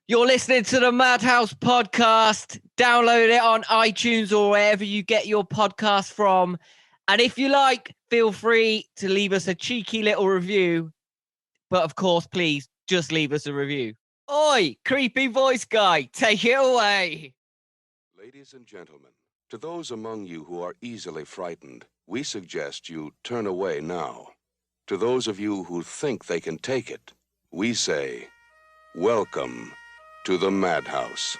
You're listening to the Madhouse podcast. Download it on iTunes or wherever you get your podcast from. And if you like, feel free to leave us a cheeky little review. But of course, please just leave us a review. Oi, creepy voice guy, take it away. Ladies and gentlemen, to those among you who are easily frightened, we suggest you turn away now. To those of you who think they can take it, we say, welcome to the Madhouse.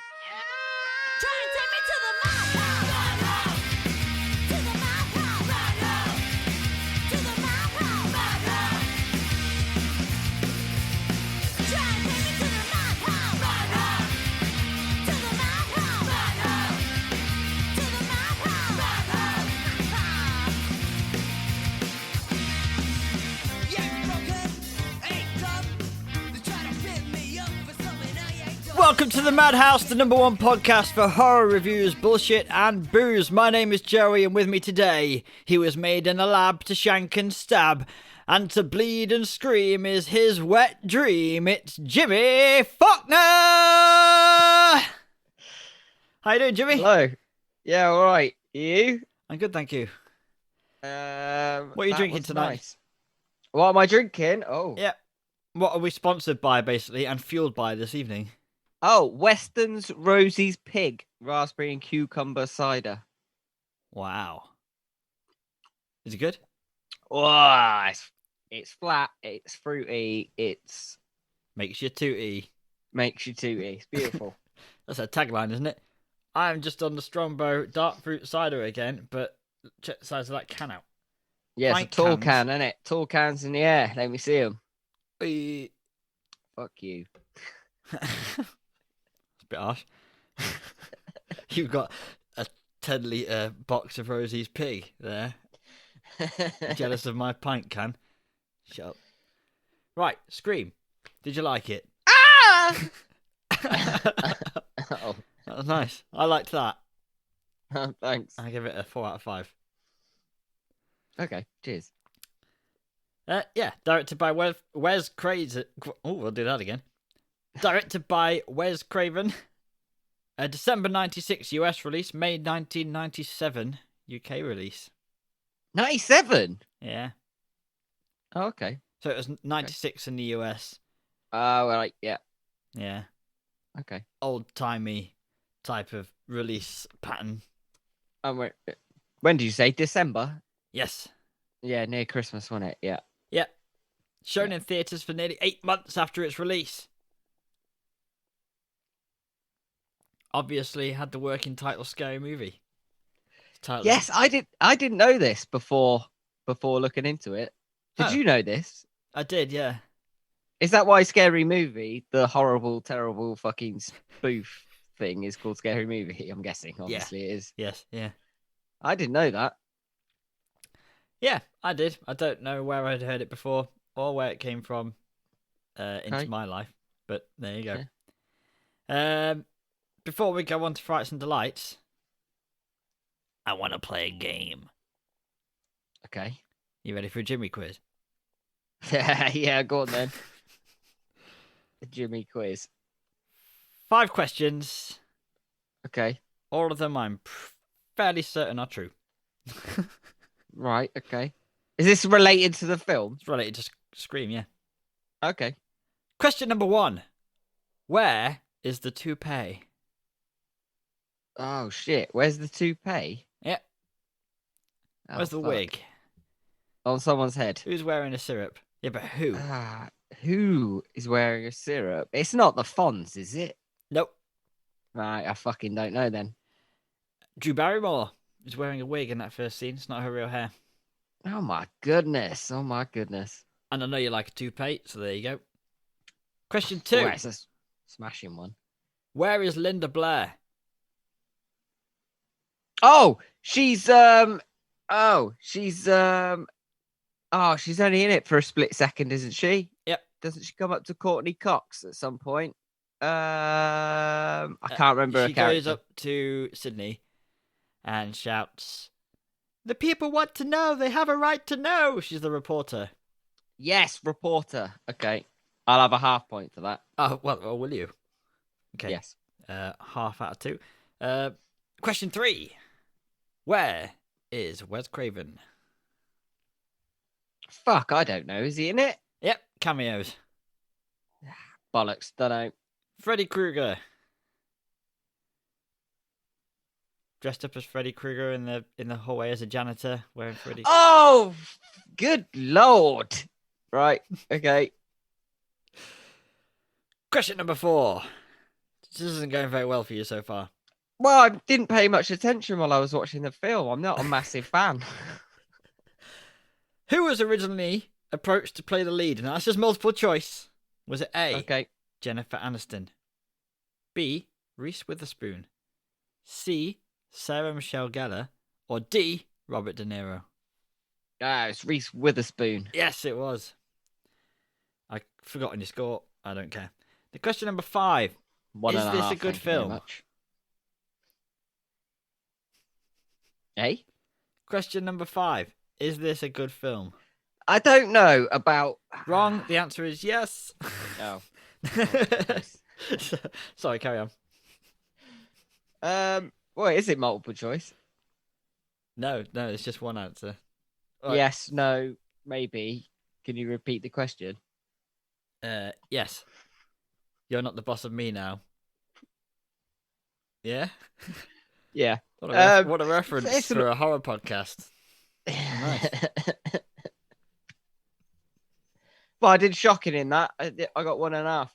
Welcome to the Madhouse, the number one podcast for horror reviews, bullshit and booze. My name is Joey, and with me today, he was made in a lab to shank and stab, and to bleed and scream is his wet dream. It's Jimmy Faulkner! How you doing, Jimmy? Hello. Yeah, all right. You? I'm good, thank you. What are you drinking tonight? Nice. What am I drinking? Oh. Yeah. What are we sponsored by, basically, and fueled by this evening? Oh, Weston's Rosie's Pig, raspberry and cucumber cider. Wow. Is it good? Oh, it's flat, it's fruity, it's... Makes you tooty. Makes you tooty. It's beautiful. That's a tagline, isn't it? I'm just on the Strongbow dark fruit cider again, but check the size of that can out. Yeah, Pint it's a tall cans. can, isn't it? Tall cans in the air. Let me see them. It's Fuck you. a bit harsh. You've got a 10-litre box of Rosie's Pig there. Jealous of my pint can. Shut up. Right, Scream. Did you like it? Ah! Oh, That was nice. I liked that. thanks. I give it a 4 out of 5. Okay, cheers. Yeah, directed by Wes Craven. Oh, we'll do that again. Directed by Wes Craven. A December 96 US release, May 1997 UK release. 97? Yeah. Oh, okay. So it was 96 in the US. Oh, right, yeah. Yeah. Okay. Old-timey type of release pattern. When did you say? December? Yes. Yeah, near Christmas, wasn't it? Yeah. Yeah. Shown in theatres for nearly 8 months after its release. Obviously had the working title Scary Movie. Title. Yes, I didn't know this before looking into it. Did you know this? I did, yeah. Is that why Scary Movie, the horrible, terrible fucking spoof thing, is called Scary Movie? I'm guessing. Obviously, it is. Yes, yeah. I didn't know that. Yeah, I did. I don't know where I'd heard it before or where it came from into my life, but there you go. Yeah. Before we go on to Frights and Delights, I want to play a game. Okay. You ready for a Jimmy quiz? Yeah, go on then. The Jimmy quiz. 5 questions. Okay. All of them I'm fairly certain are true. Right, okay. Is this related to the film? It's related to Scream, yeah. Okay. Question number 1. Where is the toupee? Oh, shit. Where's the toupee? Yeah. Oh, Where's the fuck. wig? On someone's head. Who's wearing a syrup? Yeah, but who? Who is wearing a syrup? It's not the Fonz, is it? Nope. Right, I fucking don't know then. Drew Barrymore is wearing a wig in that first scene. It's not her real hair. Oh my goodness. Oh my goodness. And I know you like a toupee, so there you go. Question 2. Oh, it's a smashing one. Where is Linda Blair? Oh, she's only in it for a split second, isn't she? Yep. Doesn't she come up to Courtney Cox at some point? I can't remember her She character. goes up to Sydney and shouts, "The people want to know. They have a right to know." She's the reporter. Yes, reporter. Okay. I'll have a half point for that. Oh, well, will you? Okay. Yes. Half out of 2. Question 3. Where is Wes Craven? Fuck, I don't know. Is he in it? Yep, cameos. Bollocks. Don't know. Freddy Krueger. Dressed up as Freddy Krueger in the hallway as a janitor, wearing Freddy. Oh, good lord. Right. Okay. Question number 4. This isn't going very well for you so far. Well, I didn't pay much attention while I was watching the film. I'm not a massive fan. Who was originally approached to play the lead? Now that's just multiple choice. Was it A, Okay. Jennifer Aniston, B, Reese Witherspoon, C, Sarah Michelle Gellar, or D, Robert De Niro? It's Reese Witherspoon. Yes, it was. I've forgotten your score. I don't care. The question number 5. One Is and this half, a good thank you very film? much. Eh? Question number 5. Is this a good film? I don't know about. Wrong. The answer is yes. Oh. Sorry, carry on. Wait, is it multiple choice? No, it's just one answer. Right. Yes, no, maybe. Can you repeat the question? Yes. You're not the boss of me now. Yeah? Yeah. What a reference it's for a horror podcast. Nice. Well, I did shocking in that. I got 1.5.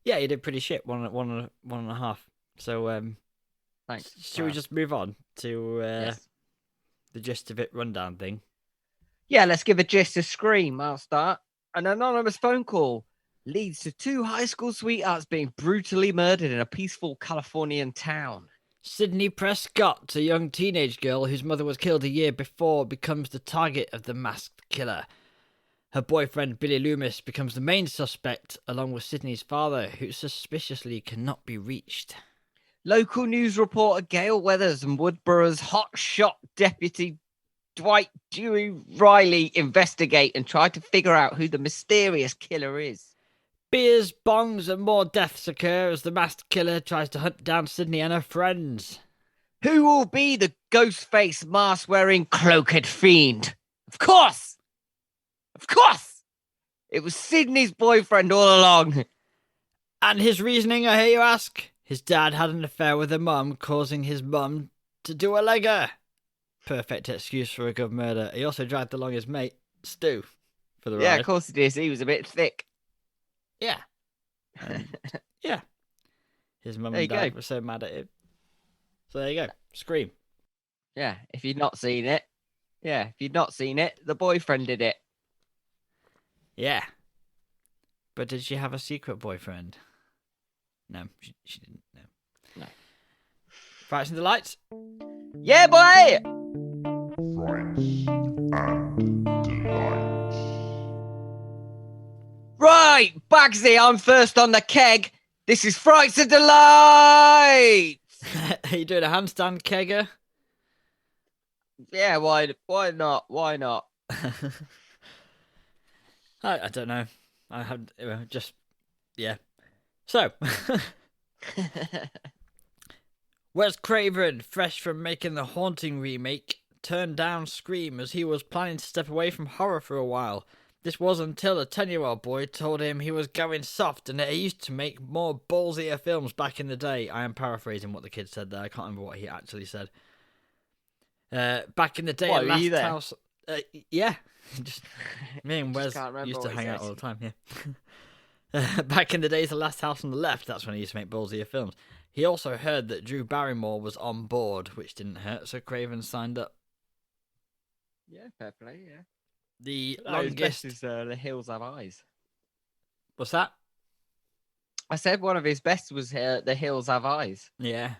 Yeah, you did pretty shit. One and a half. So, Thanks. should we just move on to Yes. the gist of it rundown thing? Yeah, let's give a gist a scream. I'll start. An anonymous phone call leads to 2 high school sweethearts being brutally murdered in a peaceful Californian town. Sydney Prescott, a young teenage girl whose mother was killed a year before, becomes the target of the masked killer. Her boyfriend, Billy Loomis, becomes the main suspect, along with Sydney's father, who suspiciously cannot be reached. Local news reporter Gail Weathers and Woodborough's hotshot deputy Dwight Dewey Riley investigate and try to figure out who the mysterious killer is. Beers, bongs, and more deaths occur as the masked killer tries to hunt down Sydney and her friends. Who will be the ghost-faced, mask-wearing, cloaked fiend? Of course! Of course! It was Sydney's boyfriend all along. And his reasoning, I hear you ask? His dad had an affair with her mum, causing his mum to do a legger. Perfect excuse for a good murder. He also dragged along his mate, Stu, for the ride. Yeah, of course it is. He was a bit thick. Yeah. Yeah. His mum There and you dad go. were so mad at him. So there you go. Scream. Yeah, if you'd not seen it. Yeah, if you'd not seen it, the boyfriend did it. Yeah. But did she have a secret boyfriend? No, she didn't. No. No. Frights and Delights. Yeah, boy! Right, Bagsy, I'm first on the keg. This is Frights and Delight! Are you doing a handstand kegger? Yeah, why not? Why not? I don't know. I have just yeah. So Wes Craven, fresh from making the Haunting remake, turned down Scream as he was planning to step away from horror for a while. This was until a 10-year-old boy told him he was going soft and that he used to make more ballsier films back in the day. I am paraphrasing what the kid said there. I can't remember what he actually said. Back in the day, What, at were you Last there? House... yeah. Just me and Just Wes can't remember used to what he hang out said. all the time, yeah. Back in the days, The Last House on the Left, that's when he used to make ballsier films. He also heard that Drew Barrymore was on board, which didn't hurt, so Craven signed up. Yeah, fair play, yeah. The His longest... best is The Hills Have Eyes. What's that? I said one of his best was The Hills Have Eyes. Yeah.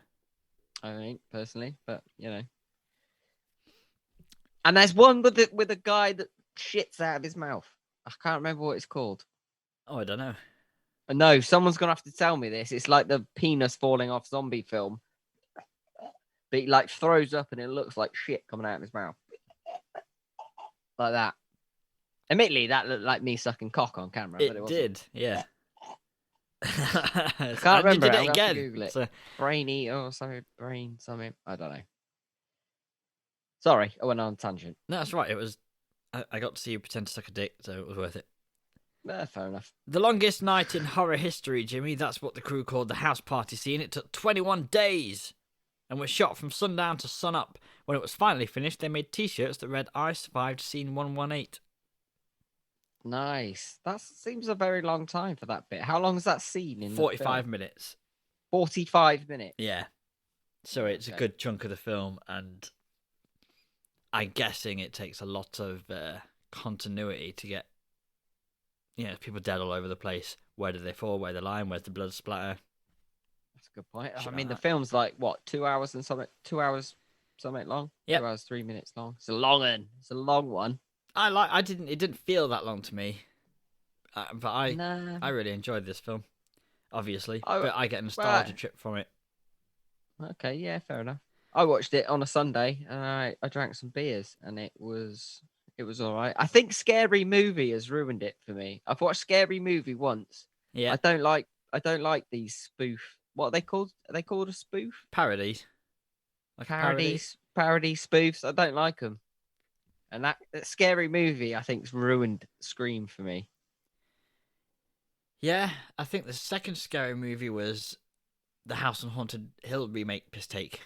I think, personally, but, you know. And there's one with a guy that shits out of his mouth. I can't remember what it's called. Oh, I don't know. No, someone's going to have to tell me this. It's like the penis falling off zombie film. But he like throws up and it looks like shit coming out of his mouth. Like that. Admittedly, that looked like me sucking cock on camera. But it wasn't. did, yeah. I can't remember. Did I'll it have to again. Google it. So, Brain eater or something. Brain something. I don't know. Sorry, I went on a tangent. no, that's right. It was. I got to see you pretend to suck a dick, so it was worth it. Fair enough. The longest night in horror history, Jimmy. That's what the crew called the house party scene. It took 21 days and was shot from sundown to sunup. When it was finally finished, they made T-shirts that read, "I survived scene 118." Nice. That seems a very long time for that bit. How long is that scene in 45 the minutes. 45 minutes. Yeah. So it's a Okay. good chunk of the film, and I'm guessing it takes a lot of continuity to get, people dead all over the place. Where do they fall? Where they lie? Where's the blood splatter? That's a good point. Shit I like mean, the that. film's like, what, 2 hours and something? 2 hours something long? Yep. 2 hours, 3 minutes long. It's a long one. It's a long one. It didn't feel that long to me, but I Nah. really enjoyed this film, obviously. Oh, But I get a nostalgia right. trip from it. Okay, yeah, fair enough. I watched it on a Sunday and I drank some beers and it was all right. I think Scary Movie has ruined it for me. I've watched Scary Movie once. Yeah, I don't like these spoof. What are they called? Are they called a spoof? parodies. Like a parody. Parody spoofs. I don't like them. And that Scary Movie, I think's ruined Scream for me. Yeah, I think the second Scary Movie was the House on Haunted Hill remake piss take.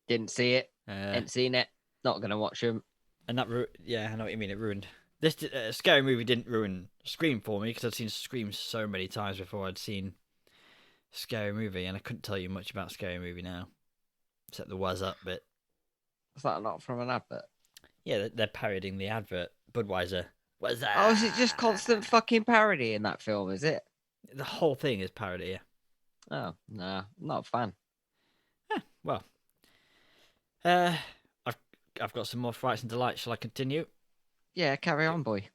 Didn't see it. Uh, Ain't seen it. Not gonna watch them. and that, yeah, I know what you mean. It ruined. This Scary Movie didn't ruin Scream for me because I'd seen Scream so many times before I'd seen Scary Movie, and I couldn't tell you much about Scary Movie now, except the "was up" bit. Is that not from an advert? Yeah, they're parodying the advert. Budweiser. What's that? Oh, is it just constant fucking parody in that film? Is it? The whole thing is parody. Yeah. Oh, nah, not a fan. Well, I've got some more frights and delights. Shall I continue? Yeah, carry on, boy.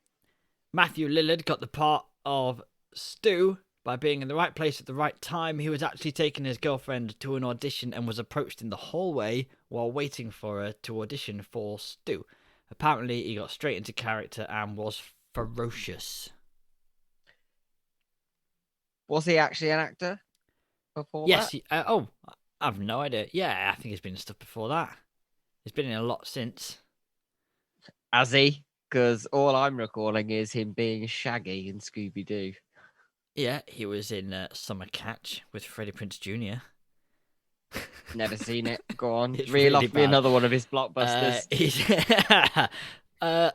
Matthew Lillard got the part of Stu by being in the right place at the right time. He was actually taking his girlfriend to an audition and was approached in the hallway while waiting for her to audition for Stu. Apparently, he got straight into character and was ferocious. Was he actually an actor before Yes. that? I've no idea. Yeah, I think he's been in stuff before that. He's been in a lot since. Has he? Because all I'm recalling is him being Shaggy in Scooby Doo. Yeah, he was in Summer Catch with Freddie Prinze Jr. Never seen it. Go on. It's Reel really off me bad. another one of his blockbusters.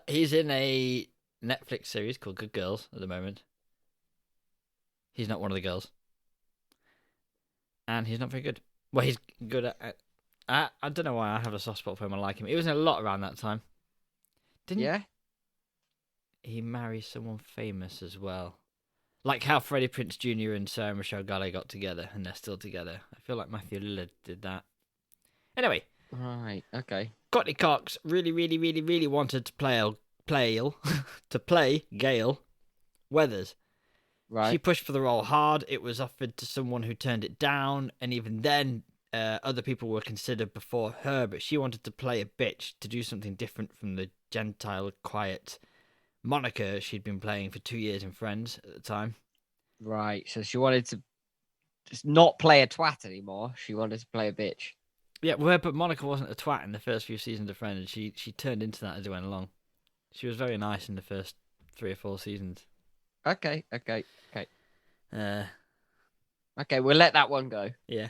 He's in a Netflix series called Good Girls at the moment. He's not one of the girls. And he's not very good. Well, he's good at... I don't know why I have a soft spot for him. I like him. He was in a lot around that time. Didn't Yeah? he marry someone famous as well? Like how Freddie Prinze Jr. and Sarah Michelle Gellar got together, and they're still together. I feel like Matthew Lillard did that. Anyway, Right, okay. Courtney Cox really wanted to play Gail Weathers. Right. She pushed for the role hard. It was offered to someone who turned it down, and even then, other people were considered before her. But she wanted to play a bitch, to do something different from the gentile, quiet Monica she'd been playing for 2 years in Friends at the time. Right, so she wanted to just not play a twat anymore. She wanted to play a bitch. Yeah, well, but Monica wasn't a twat in the first few seasons of Friends. She turned into that as it went along. She was very nice in the first 3 or 4 seasons. Okay. Uh, Okay, we'll let that one go. yeah.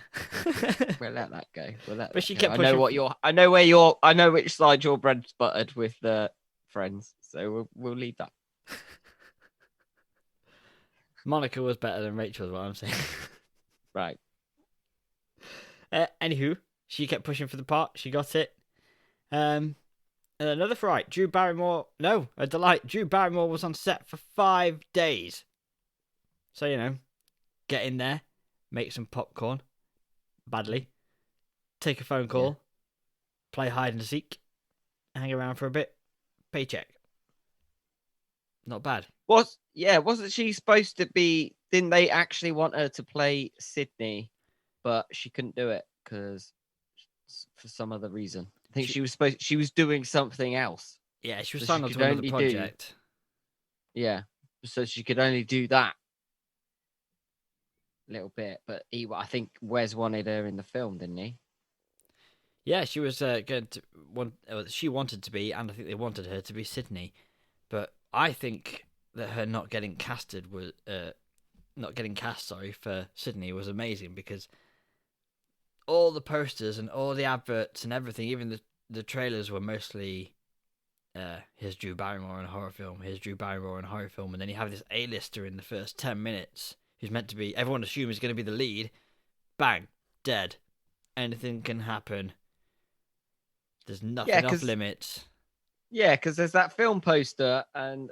We'll let that go. But she go. kept I know pushing- what you're. I know which side your bread's buttered with the Friends. So we'll leave that. Monica was better than Rachel, is what I'm saying. Right. Anywho, she kept pushing for the part. She got it. And another fright. A delight. Drew Barrymore was on set for 5 days. So, get in there, make some popcorn, badly, take a phone call, play hide and seek, hang around for a bit, paycheck. Not bad. Wasn't she supposed to be? Didn't they actually want her to play Sydney, but she couldn't do it because for some other reason? I think she was doing something else. Yeah, she was So signed on she to could another only do- project. Yeah, so she could only do that. little bit, but I think Wes wanted her in the film, didn't he? Yeah, she was going to she wanted to be, and I think they wanted her to be Sydney. But I think that her not getting cast, sorry, for Sydney was amazing, because all the posters and all the adverts and everything, even the trailers were mostly here's Drew Barrymore in a horror film, here's Drew Barrymore in a horror film, and then you have this A-lister in the first 10 minutes who's meant to be, everyone assumes is going to be the lead. Bang, dead. Anything can happen. There's nothing off limits. Yeah, because there's that film poster, and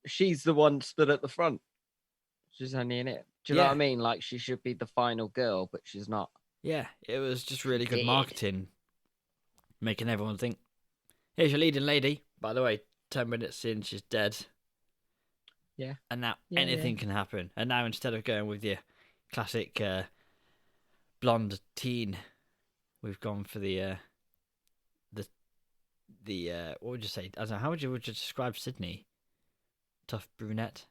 she's the one stood at the front. She's only in it. Do you know what I mean? Like, she should be the final girl, but she's not. Yeah, it was just really good marketing, making everyone think, here's your leading lady. By the way, 10 minutes in, she's dead. Yeah. And now anything can happen. And now, instead of going with your classic blonde teen, we've gone for the what would you say? I don't know, how would you describe Sydney? Tough brunette.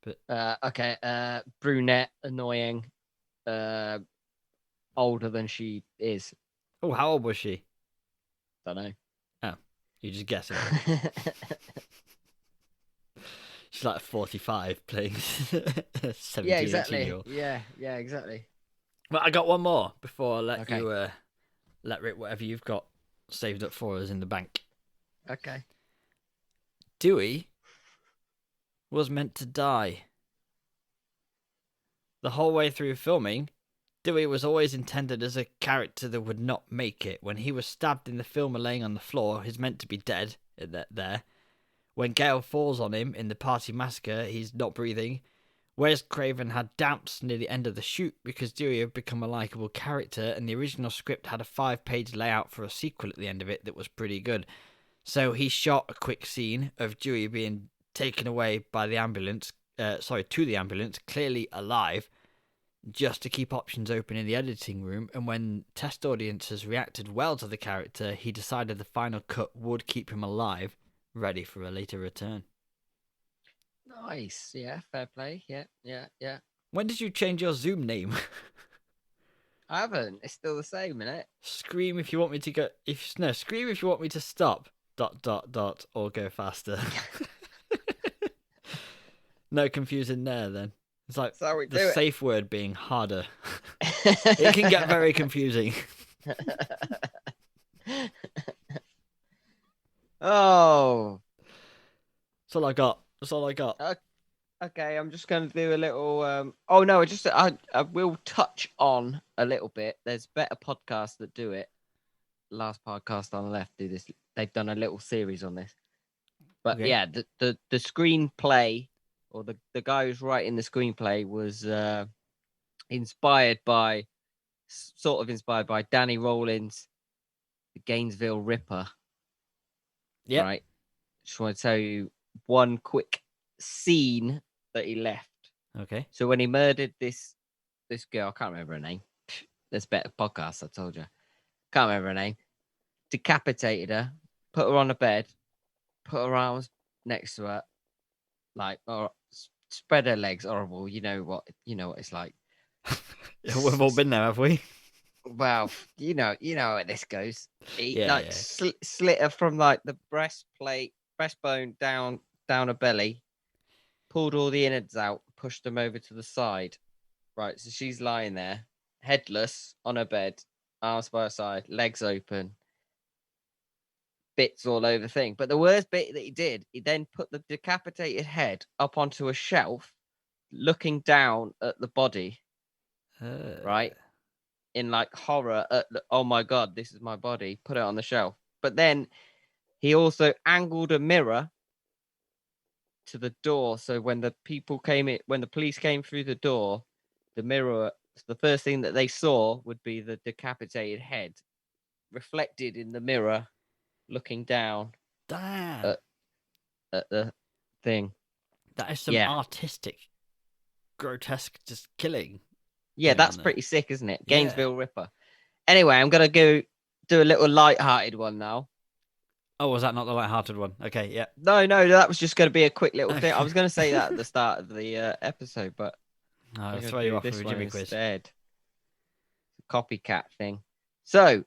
But okay, brunette, annoying, older than she is. Oh, how old was she? Don't know. Oh, you just guess it. She's like 45 playing 17 yeah, exactly. 18-year-old. Yeah, exactly. Well, I got one more before I let you let rip whatever you've got saved up for us in the bank. Okay. Dewey was meant to die. The whole way through filming, Dewey was always intended as a character that would not make it. When he was stabbed in the film and laying on the floor, he's meant to be dead there. When Gale falls on him in the party massacre, he's not breathing. Wes Craven had doubts near the end of the shoot because Dewey had become a likeable character, and the original script had a 5-page layout for a sequel at the end of it that was pretty good. So he shot a quick scene of Dewey being taken away by the ambulance, to the ambulance, clearly alive, just to keep options open in the editing room. And when test audiences reacted well to the character, he decided the final cut would keep him alive, ready for a later return. Nice. Yeah, fair play. Yeah. When did you change your Zoom name? I haven't. It's still the same, isn't it? Scream if you want me to go. Scream if you want me to stop. ... or go faster. No confusing there then. It's like the safe word being harder. It can get very confusing. Oh. That's all I got. Okay, I'm just going to do a little. Oh no, I will touch on a little bit. There's better podcasts that do it. Last podcast on the left do this. They've done a little series on this. But yeah, the screenplay, or the guy who's writing the screenplay was inspired by Danny Rollins' The Gainesville Ripper. Yeah. Right. Just want to tell you one quick scene that he left. Okay. So when he murdered this girl, I can't remember her name. There's better podcasts, I told you. Can't remember her name. Decapitated her, put her on a bed, put her arms next to her, like, or spread her legs. Horrible. You know what it's like. We've all been there, have we? Well, you know how this goes. He slit her from like the breastbone down her belly, pulled all the innards out, pushed them over to the side. Right, so she's lying there, headless on her bed, arms by her side, legs open, bits all over the thing. But the worst bit that he did, he then put the decapitated head up onto a shelf, looking down at the body, right? In like horror at oh my God, this is my body, put it on the shelf. But then he also angled a mirror to the door. So when the police came through the door, the mirror, the first thing that they saw would be the decapitated head reflected in the mirror, looking down at the thing. That is some artistic, grotesque, just killing. Yeah, that's pretty sick, isn't it? Gainesville Ripper. Anyway, I'm going to go do a little light-hearted one now. Oh, was that not the light-hearted one? Okay, yeah. No, that was just going to be a quick little thing. I was going to say that at the start of the episode, but I'll I'm throw gonna you do off with this a one Jimmy quiz. instead. Copycat thing. So,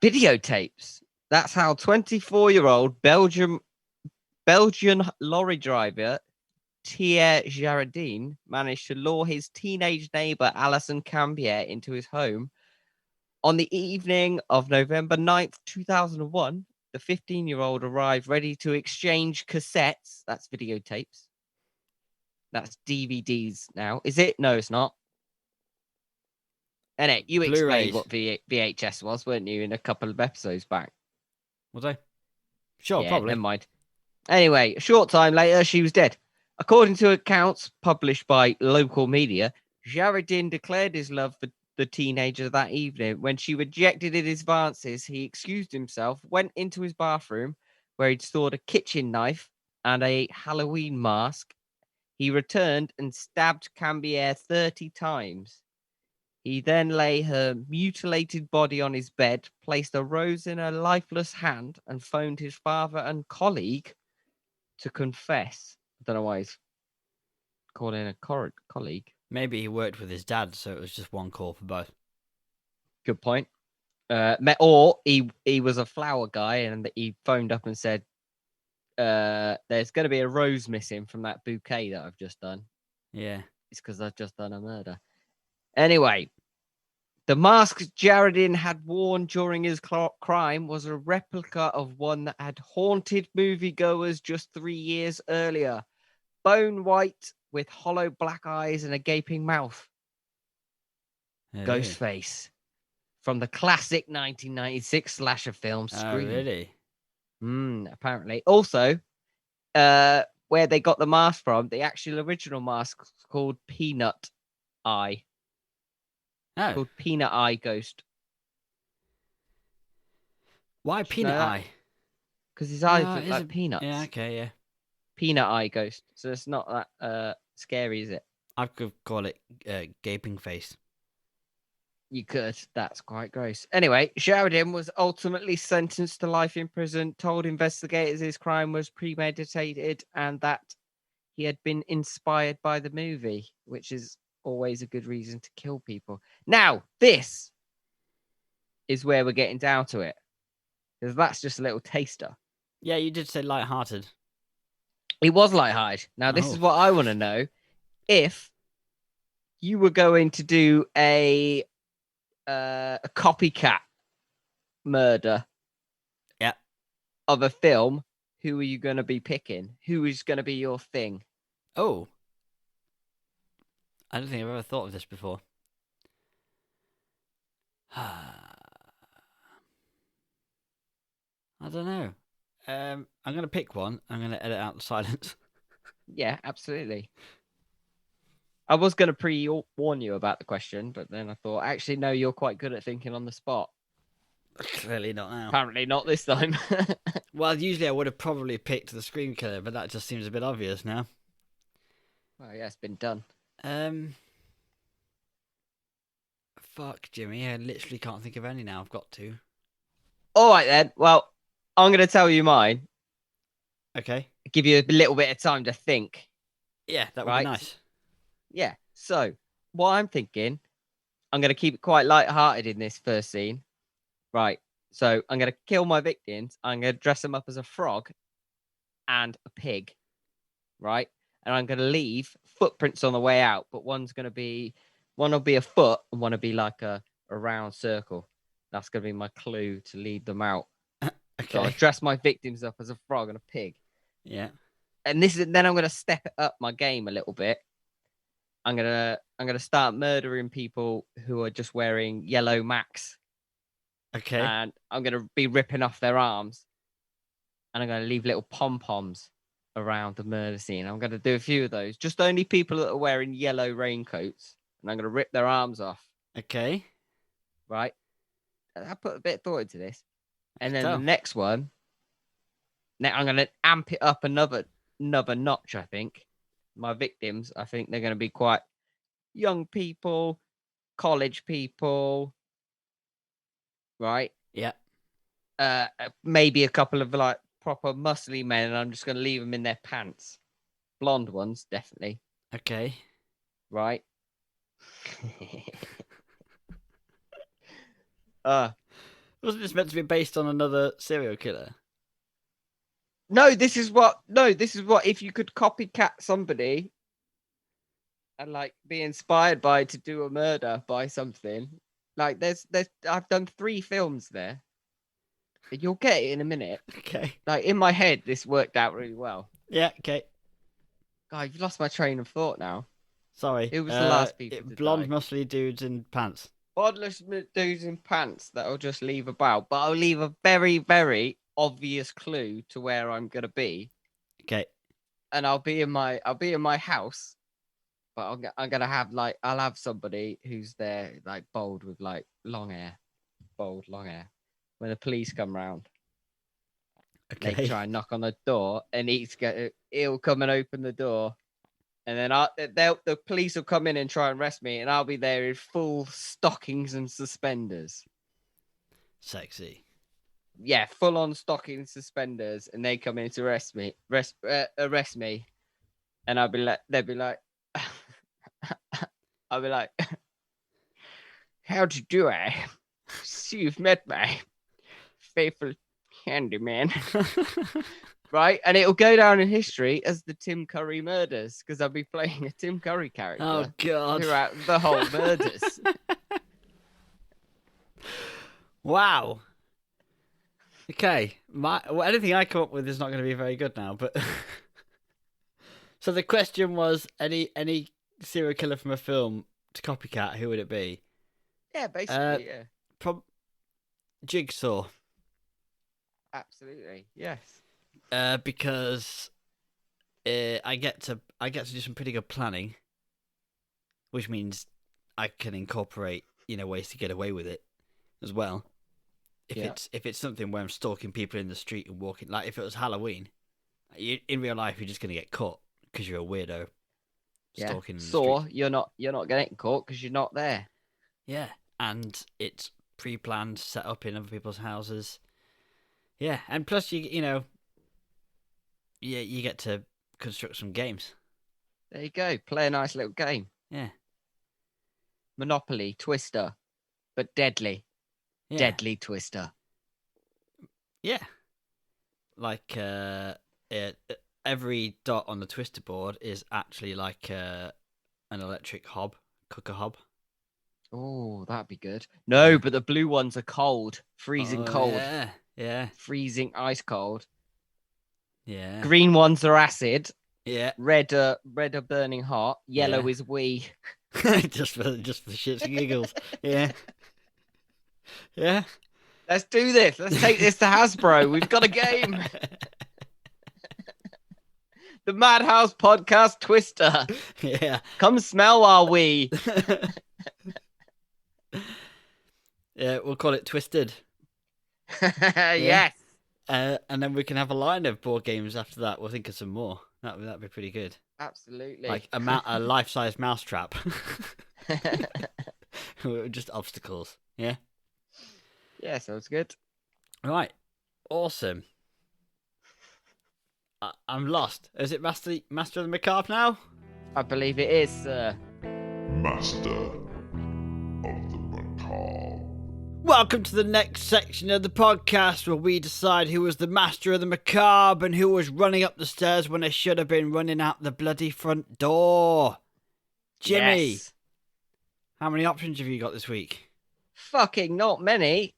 videotapes. That's how 24-year-old Belgian lorry driver Thierry Jaradine managed to lure his teenage neighbor Alison Cambier into his home. On the evening of November 9th, 2001, the 15-year-old arrived ready to exchange cassettes. That's videotapes. That's DVDs now. Is it? No, it's not. And you explained Blu-rays. what VHS was, weren't you, in a couple of episodes back? Was I? Sure, Yeah, probably. never mind. Anyway, a short time later, she was dead. According to accounts published by local media, Jaredin declared his love for the teenager that evening. When she rejected his advances, he excused himself, went into his bathroom, where he'd stored a kitchen knife and a Halloween mask. He returned and stabbed Cambier 30 times. He then lay her mutilated body on his bed, placed a rose in her lifeless hand, and phoned his father and colleague to confess. I don't know why he's calling a colleague. Maybe he worked with his dad, so it was just one call for both. Good point. Or he was a flower guy and he phoned up and said, there's going to be a rose missing from that bouquet that I've just done. Yeah. It's because I've just done a murder. Anyway, the mask Jaredin had worn during his crime was a replica of one that had haunted moviegoers just 3 years earlier. Bone white with hollow black eyes and a gaping mouth. Ghostface. From the classic 1996 slasher film Scream. Oh, really? Apparently. Also, where they got the mask from, the actual original mask was called Peanut Eye. Oh. Called Peanut Eye Ghost. Why Peanut Eye? Because his eyes look like peanuts. Yeah, okay, yeah. Peanut Eye Ghost. So it's not that scary, is it? I could call it Gaping Face. You could. That's quite gross. Anyway, Sheridan was ultimately sentenced to life in prison, told investigators his crime was premeditated and that he had been inspired by the movie, which is always a good reason to kill people. Now, this is where we're getting down to it. Because that's just a little taster. Yeah, you did say light-hearted. It was lighthearted. Now, this is what I want to know. If you were going to do a copycat murder of a film, who are you going to be picking? Who is going to be your thing? Oh. I don't think I've ever thought of this before. I don't know. I'm going to pick one. I'm going to edit out the silence. Yeah, absolutely. I was going to pre-warn you about the question, but then I thought, actually, no, you're quite good at thinking on the spot. Clearly not now. Apparently not this time. Well, usually I would have probably picked the Scream Killer, but that just seems a bit obvious now. Well, yeah, it's been done. Fuck, Jimmy. I literally can't think of any now. I've got to. All right, then. Well, I'm going to tell you mine. Okay. Give you a little bit of time to think. Yeah, that would be nice. Yeah. So, what I'm thinking, I'm going to keep it quite light-hearted in this first scene. Right. So, I'm going to kill my victims. I'm going to dress them up as a frog and a pig. Right. And I'm going to leave footprints on the way out. But one will be a foot and one will be like a round circle. That's going to be my clue to lead them out. Okay. So I dress my victims up as a frog and a pig. Yeah. And then I'm going to step up my game a little bit. I'm going to start murdering people who are just wearing yellow Macs. Okay. And I'm going to be ripping off their arms. And I'm going to leave little pom-poms around the murder scene. I'm going to do a few of those. Just only people that are wearing yellow raincoats. And I'm going to rip their arms off. Okay. Right? I put a bit of thought into this. And then the next one, now I'm going to amp it up another notch, I think. My victims, I think they're going to be quite young people, college people, right? Yeah. Maybe a couple of like proper muscly men, and I'm just going to leave them in their pants. Blonde ones, definitely. Okay. Right? uh Wasn't this meant to be based on another serial killer? no, this is what if you could copycat somebody and like be inspired by to do a murder by something. Like there's I've done 3 films there. You'll get it in a minute. Okay. Like in my head, this worked out really well. Yeah, okay. God, you've lost my train of thought now. Sorry. Who was the last people to blonde, die? muscly dudes in pants. Bodless dudes in pants that I'll just leave about, but I'll leave a very, very obvious clue to where I'm gonna be. Okay. And I'll be in my house, but I'm gonna have like I'll have somebody who's there like bold with like long hair. When the police come round, Okay. they try and knock on the door, and he'll come and open the door, and then the police will come in and try and arrest me, and I'll be there in full stockings and suspenders. Sexy. Yeah, full on stockings and suspenders, and they come in to arrest me, and they'll be like, I'll be like, how'd you do it? See, you've met my faithful handyman. Right? And it'll go down in history as the Tim Curry murders, because I'll be playing a Tim Curry character Oh, God. throughout the whole murders. Wow. Okay. Anything I come up with is not going to be very good now, but... So the question was, any serial killer from a film to copycat, who would it be? Yeah, basically, yeah. Jigsaw. Absolutely, yes. Because I get to do some pretty good planning, which means I can incorporate ways to get away with it as well. If it's something where I'm stalking people in the street and walking, like if it was Halloween, in real life you're just gonna get caught because you're a weirdo. Stalking in the street. You're not getting caught because you're not there. Yeah, and it's pre-planned, set up in other people's houses. Yeah, and plus you get to construct some games. There you go. Play a nice little game. Yeah. Monopoly, Twister, but deadly. Yeah. Deadly Twister. Yeah. Like every dot on the Twister board is actually like an electric cooker hob. Oh, that'd be good. No, but the blue ones are cold. Freezing cold. Yeah. Freezing ice cold. Yeah. Green ones are acid. Yeah. Red are burning hot. Yellow is wee. just for shits and giggles. Yeah. Yeah. Let's do this. Let's take this to Hasbro. We've got a game. The Madhouse Podcast Twister. Yeah. Come smell our wee. Yeah, we'll call it Twisted. Yes. And then we can have a line of board games after that. We'll think of some more. That'd be pretty good. Absolutely. Like a life-size mousetrap. Just obstacles. Yeah. Yeah, sounds good. Right. Awesome. I'm lost. Is it Master of the Macabre now? I believe it is, sir. Master of the Macabre. Welcome to the next section of the podcast where we decide who was the Master of the Macabre and who was running up the stairs when they should have been running out the bloody front door. Jimmy, Yes. How many options have you got this week? Fucking not many.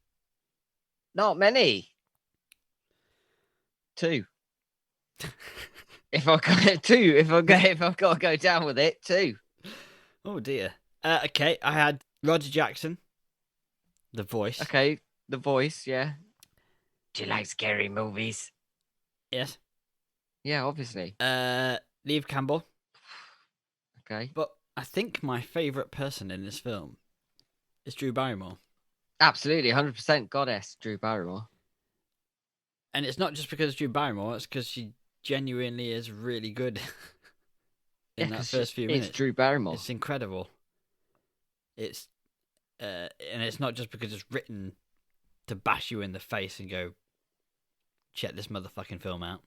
Not many. 2. If I've got 2, if I've got to go down with it, 2. Oh dear. Okay, I had Roger Jackson, The Voice. Okay, The Voice, yeah. Do you like scary movies? Yes. Yeah, obviously. Neve Campbell. Okay. But I think my favourite person in this film is Drew Barrymore. Absolutely, 100% goddess, Drew Barrymore. And it's not just because it's Drew Barrymore, it's because she genuinely is really good in that first few minutes. It's Drew Barrymore. It's incredible. And it's not just because it's written to bash you in the face and go, check this motherfucking film out.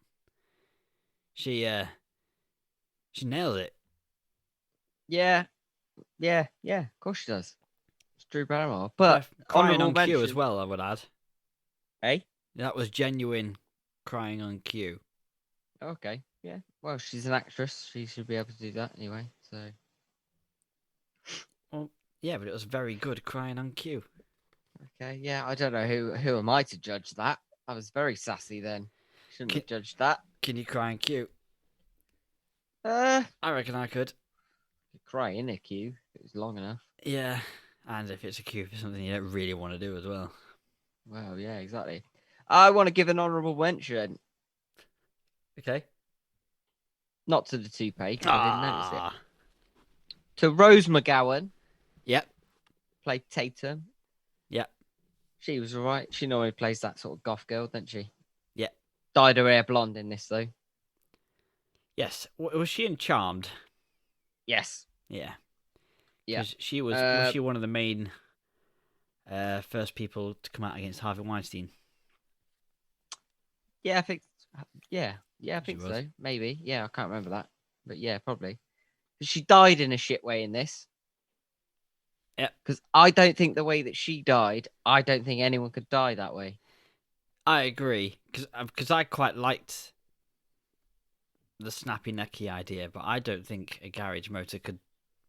She nails it. Yeah. Yeah, of course she does. It's Drew Barrymore. But crying honourable on cue as mention- well, I would add. Eh? That was genuine crying on cue. Okay, yeah. Well, she's an actress. She should be able to do that anyway. So. Well, yeah, but it was very good crying on cue. Okay, yeah. I don't know who am I to judge that. I was very sassy then. Shouldn't have judged that. Can you cry on cue? I I reckon I could. could cry in a queue if it was long enough. Yeah, and if it's a cue for something you don't really want to do as well. Well, yeah, exactly. I want to give an honourable mention, Okay. not to the toupee, 'cause I didn't notice it. Ah. To Rose McGowan, Yep. played Tatum. Yep. She was alright. She normally plays that sort of goth girl, doesn't she? Yeah. Dyed her hair blonde in this though. Yes. Was she in Charmed? Yes. Yeah. Yeah. 'Cause she was she one of the main first people to come out against Harvey Weinstein? Yeah, I think. Yeah, I She think was. so. Maybe. Yeah, I can't remember that, but yeah, probably. She died in a shit way in this. Yeah. Because I don't think the way that she died, I don't think anyone could die that way. I agree, because I quite liked the snappy necky idea, but I don't think a garage motor could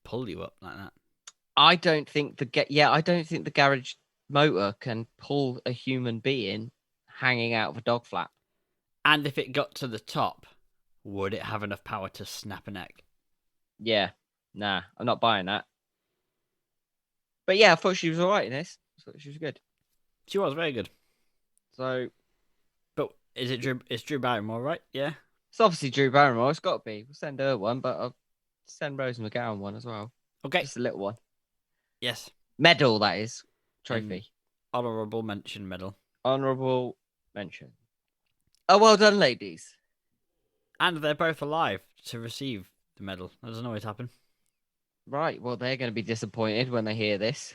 pull you up like that. I don't think I don't think the garage motor can pull a human being hanging out of a dog flap. And if it got to the top, would it have enough power to snap a neck? Yeah, nah, I'm not buying that. But yeah, I thought she was all right in this. I thought she was good. She was very good. So But it's Drew Barrymore, right? Yeah. it's obviously Drew Barrymore. It's got to be. We'll send her one, but I'll send Rose McGowan one as well. Okay. Just a little one. Yes. Medal, that is. Trophy. Honourable mention medal. Honourable mention. Oh, well done, ladies. And they're both alive to receive the medal. That doesn't always happen. Right, well, they're going to be disappointed when they hear this.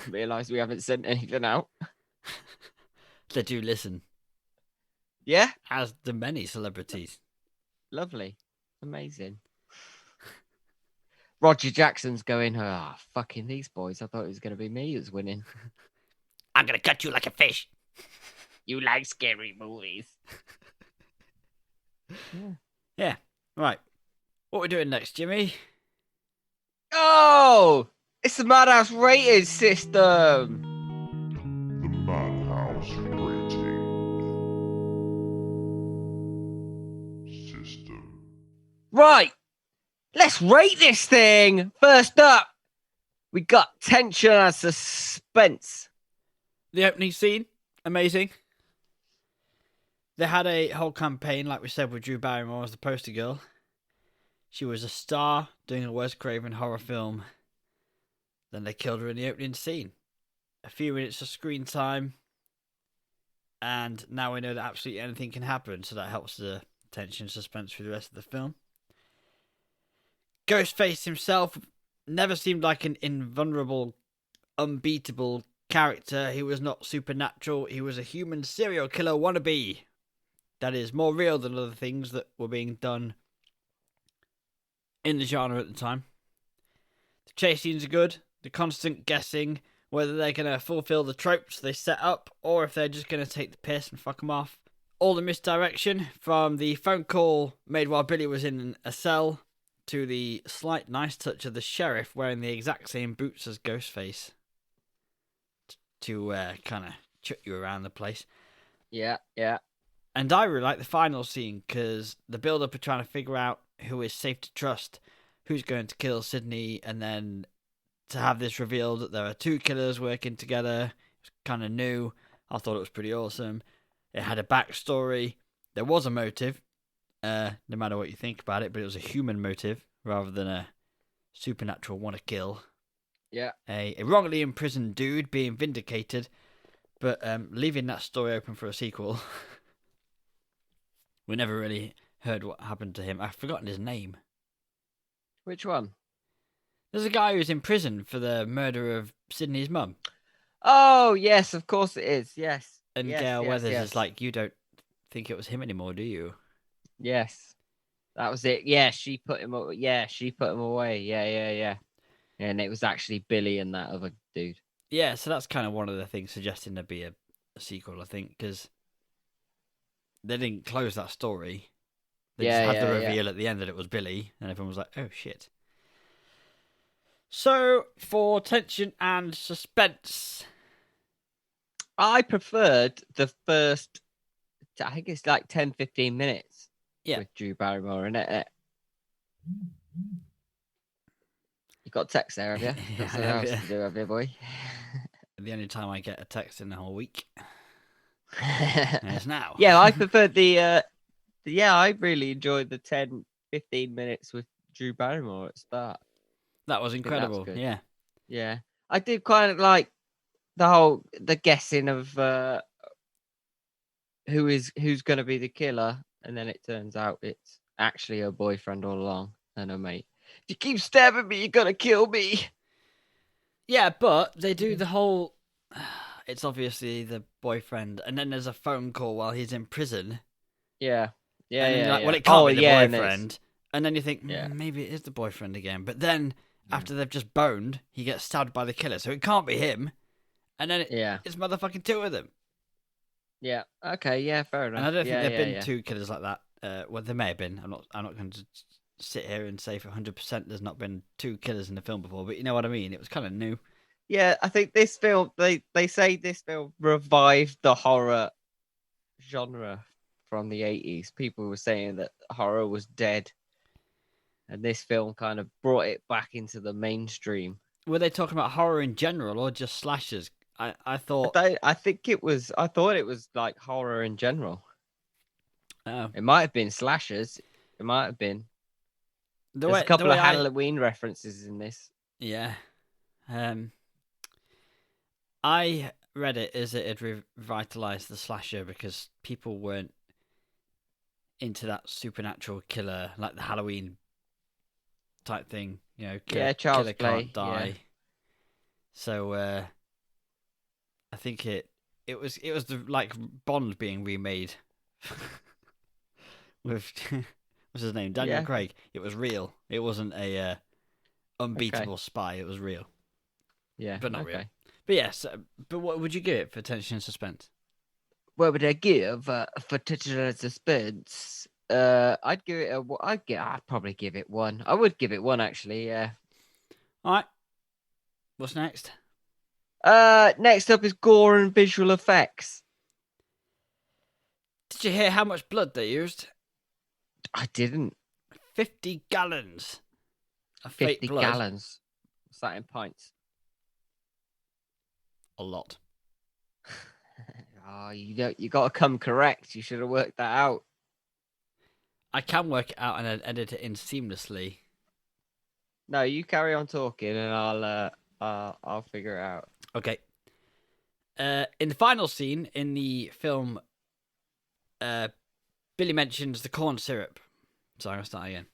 Realise we haven't sent anything out. They do listen, Yeah? as do many celebrities. Lovely. Amazing. Roger Jackson's going, fucking these boys. I thought it was going to be me who's winning. I'm going to cut you like a fish. You like scary movies. Yeah. Right. What are we doing next, Jimmy? Oh! It's the Madhouse rating system. The Madhouse rating system. Right. Let's rate this thing. First up, we got tension and suspense. The opening scene, amazing. They had a whole campaign, like we said, with Drew Barrymore as the poster girl. She was a star doing a Wes Craven horror film. Then they killed her in the opening scene. A few minutes of screen time. And now we know that absolutely anything can happen, so that helps the tension and suspense through the rest of the film. Ghostface himself never seemed like an invulnerable, unbeatable character. He was not supernatural. He was a human serial killer wannabe. That is more real than other things that were being done in the genre at the time. The chase scenes are good. The constant guessing whether they're going to fulfill the tropes they set up or if they're just going to take the piss and fuck them off. All the misdirection, from the phone call made while Billy was in a cell to the slight nice touch of the sheriff wearing the exact same boots as Ghostface to kind of chuck you around the place. Yeah. And I really like the final scene because the build-up are trying to figure out who is safe to trust, who's going to kill Sydney, and then to have this revealed that there are two killers working together. It's kind of new. I thought it was pretty awesome. It had a backstory. There was a motive, no matter what you think about it, but it was a human motive rather than a supernatural want to kill. Yeah. A wrongly imprisoned dude being vindicated, but leaving that story open for a sequel. We never really heard what happened to him. I've forgotten his name. Which one? There's a guy who's in prison for the murder of Sydney's mum. Oh, yes, of course it is. Yes. And Yes, Gail yes, Weathers yes. is like, you don't think it was him anymore, do you? Yes. That was it. Yeah, she put him. Yeah, she put him away. Yeah. And it was actually Billy and that other dude. Yeah, so that's kind of one of the things suggesting there be a sequel, I think, because they didn't close that story. They just had the reveal at the end that it was Billy, and everyone was like, "Oh shit!" So for tension and suspense, I preferred the first. I think it's like 10, 15 minutes. Yeah. With Drew Barrymore in it. You got text there, have you? Yeah, Got something else to do, have you, boy? the only time I get a text in the whole week is now. Yeah, I preferred the. Yeah, I really enjoyed the 10, 15 minutes with Drew Barrymore at the start. That was incredible. good. Yeah. Yeah, I did quite like the guessing of who's going to be the killer, and then it turns out it's actually her boyfriend all along and her mate. If you keep stabbing me, you're gonna kill me. Yeah, but they do the whole. It's obviously the boyfriend, and then there's a phone call while he's in prison. Yeah. And then you're like, yeah. well, it can't be the and boyfriend. And then you think, Yeah. maybe it is the boyfriend again. But then, after they've just boned, he gets stabbed by the killer, so it can't be him. And then it's motherfucking two of them. Yeah. Okay. Yeah. Fair enough. And I don't think there've been yeah. two killers like that. Well, there may have been. I'm not going to sit here and say for 100% there's not been two killers in the film before, but you know what I mean. It was kind of new. Yeah, I think this film. They say this film revived the horror genre from the 80s. People were saying that horror was dead, and this film kind of brought it back into the mainstream. Were they talking about horror in general or just slashers? I thought. I think it was. I thought it was like horror in general. Oh. It might have been slashers. It might have been. There's a couple of Halloween references in this. Yeah. I read it as it had revitalized the slasher because people weren't into that supernatural killer, like the Halloween type thing. You know, Charles killer Play, can't die. Yeah. So I think it was the like Bond being remade with what's his name, Daniel Craig. It was real. It wasn't a unbeatable spy. It was real. Yeah, but not real. But yes, but what would you give it for tension and suspense? What would I give for tension and suspense? I'd probably give it 1. I would give it 1 actually. Yeah. All right. What's next? Next up is gore and visual effects. Did you hear how much blood they used? I didn't. 50 gallons of 50 fake blood. gallons. What's that in pints? A lot. Oh, you got to come correct. You should have worked that out. I can work it out and then edit it in seamlessly. No, you carry on talking and I'll figure it out. Okay. In the final scene in the film, Billy mentions the corn syrup. Sorry, I'll start again.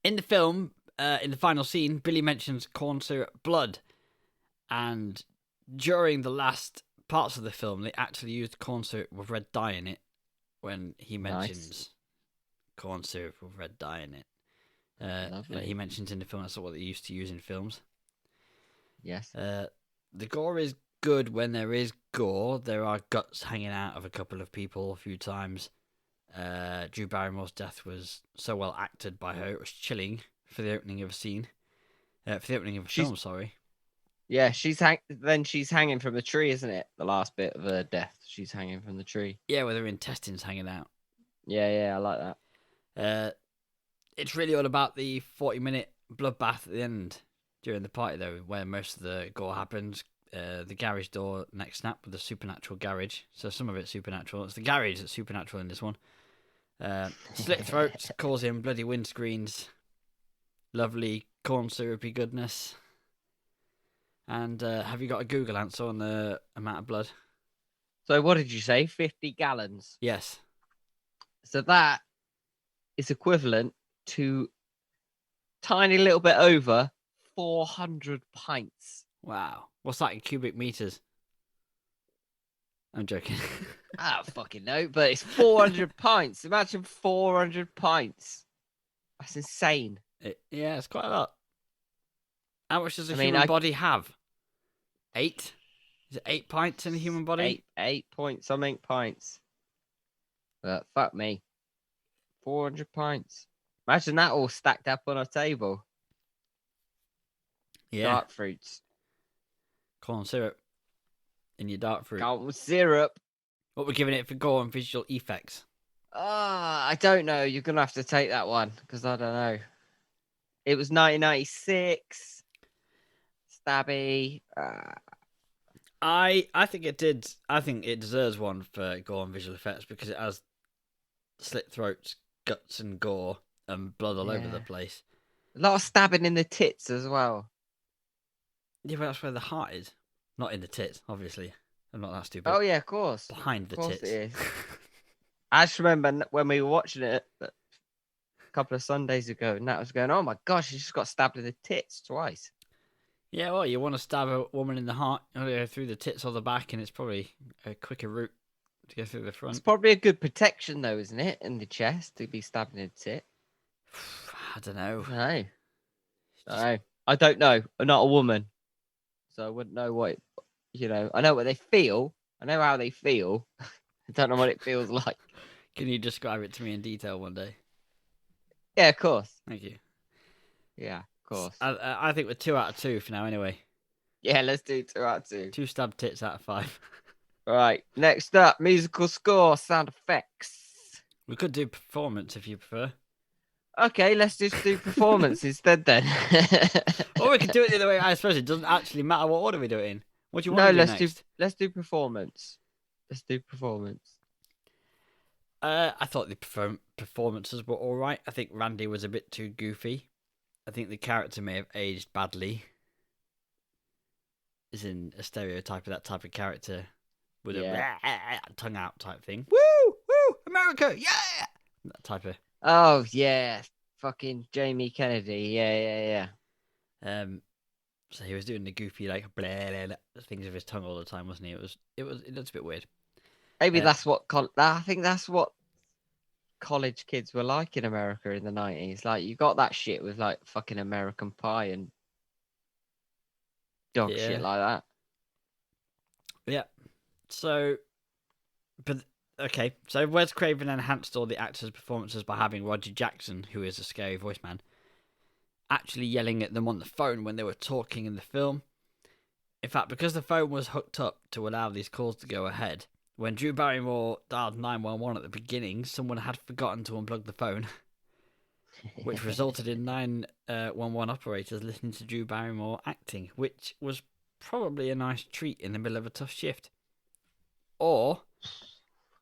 In the film, in the final scene, Billy mentions corn syrup blood, and during the last parts of the film, they actually used corn syrup with red dye in it when he mentions corn syrup with red dye in it. He mentions in the film that's what they used to use in films. Yes. The gore is good when there is gore. There are guts hanging out of a couple of people a few times. Drew Barrymore's death was so well acted by her. It was chilling for the opening of a scene. For the opening of a film, sorry. Yeah, she's hanging from the tree, isn't it? The last bit of her death, she's hanging from the tree. Yeah, with her intestines hanging out. Yeah, I like that. It's really all about the 40-minute bloodbath at the end during the party, though, where most of the gore happens. The garage door neck snap with the supernatural garage. So some of it's supernatural. It's the garage that's supernatural in this one. Slit throats, causing bloody windscreens. Lovely corn syrupy goodness. And have you got a Google answer on the amount of blood? So what did you say? 50 gallons? Yes. So that is equivalent to tiny little bit over 400 pints. Wow. What's that in cubic meters? I'm joking. I don't fucking know, but it's 400 pints. Imagine 400 pints. That's insane. Yeah, it's quite a lot. How much does a I mean, human body have? 8? Is it 8 pints in a human body? 8 point something pints. But fuck me. 400 pints. Imagine that all stacked up on a table. Yeah. Dark fruits. Corn syrup in your dark fruit. Can't with syrup. What we're giving it for gore and visual effects? I don't know. You're going to have to take that one because I don't know. It was 1996. Stabby. I think it did. I think it deserves one for gore and visual effects because it has slit throats, guts and gore, and blood all over the place. A lot of stabbing in the tits as well. Yeah, but that's where the heart is. Not in the tits, obviously. I'm not that stupid. Oh, yeah, of course. Behind the Of course tits. it is. I just remember when we were watching it a couple of Sundays ago, and Nat was going, "Oh my gosh, she just got stabbed in the tits twice." Yeah, well, you want to stab a woman in the heart, you go through the tits or the back, and it's probably a quicker route to go through the front. It's probably a good protection, though, isn't it? In the chest to be stabbed in the tit. I don't know. No. I don't know. I'm not a woman, so I wouldn't know what I know what they feel. I know how they feel. I don't know what it feels like. Can you describe it to me in detail one day? Yeah, of course. Thank you. Yeah, of course. I think we're 2 out of 2 for now anyway. Yeah, let's do 2 out of 2. 2 stabbed tits out of 5. All right, next up, musical score, sound effects. We could do performance if you prefer. Okay, let's just do performance instead then. Or we could do it the other way. I suppose it doesn't actually matter what order we do it in. What do you want to do next? Let's do performance. Let's do performance. I thought the performances were all right. I think Randy was a bit too goofy. I think the character may have aged badly. Is in a stereotype of that type of character with a tongue out type thing. Woo! Woo! America! Yeah! That type of. Oh yeah, fucking Jamie Kennedy. Yeah. So he was doing the goofy like blah, blah, blah, things with his tongue all the time, wasn't he? It looks a bit weird. Maybe that's what I think that's what college kids were like in America in the 90s. Like you got that shit with like fucking American Pie and dog shit like that. Yeah. So, but okay. So Wes Craven enhanced all the actors' performances by having Roger Jackson, who is a scary voice man, actually yelling at them on the phone when they were talking in the film. In fact, because the phone was hooked up to allow these calls to go ahead, when Drew Barrymore dialed 911 at the beginning, someone had forgotten to unplug the phone, which resulted in 911 operators listening to Drew Barrymore acting, which was probably a nice treat in the middle of a tough shift. Or